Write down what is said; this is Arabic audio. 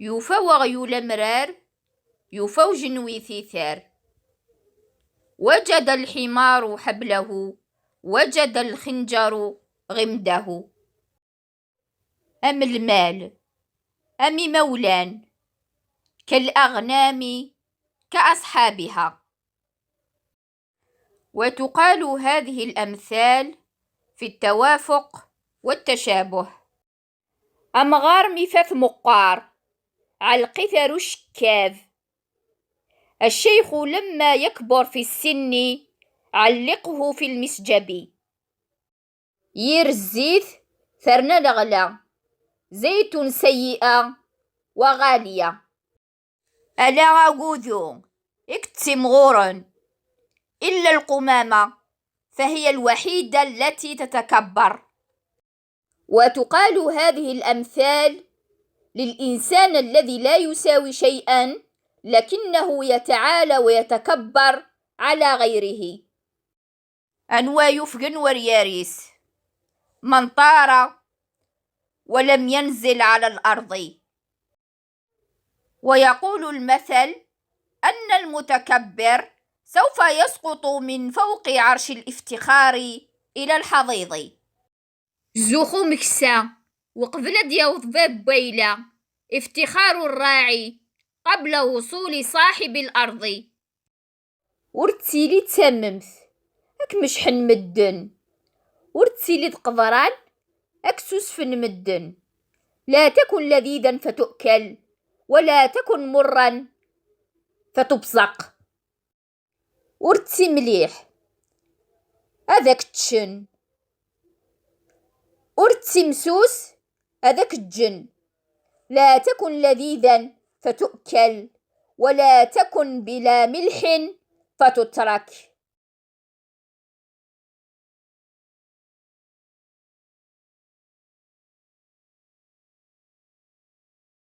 يوفى وغيول مرار يوفى وجنوي ثيثار. وجد الحمار حبله وجد الخنجر غمده. أم المال أم مولان كالأغنام كأصحابها. وتقال هذه الأمثال في التوافق والتشابه. أمغار مثث مقار علقثر شكاذ. الشيخ لما يكبر في السن علقه في المسجب. يرزيث ثرنا لغلا زيت سيئة وغالية. ألا أقوذو اكتسم غورا إلا القمامة فهي الوحيدة التي تتكبر. وتقال هذه الأمثال للإنسان الذي لا يساوي شيئا لكنه يتعالى ويتكبر على غيره. أنوا يفقن ورياريس من طار ولم ينزل على الأرض. ويقول المثل أن المتكبر سوف يسقط من فوق عرش الافتخار إلى الحضيض. زوخو مكسا وقبل ديوض باب بيلا افتخار الراعي قبل وصول صاحب الأرض. ورتسيلي تسممت أك مشحن مدن ورتسيلي تقضران أك سوسفن مدن. لا تكن لذيذا فتؤكل ولا تكن مرا فتبصق. ورتسي مليح هذاك تشن ورتسي مسوس هذاك الجن. لا تكن لذيذا فتؤكل ولا تكن بلا ملح فتترك.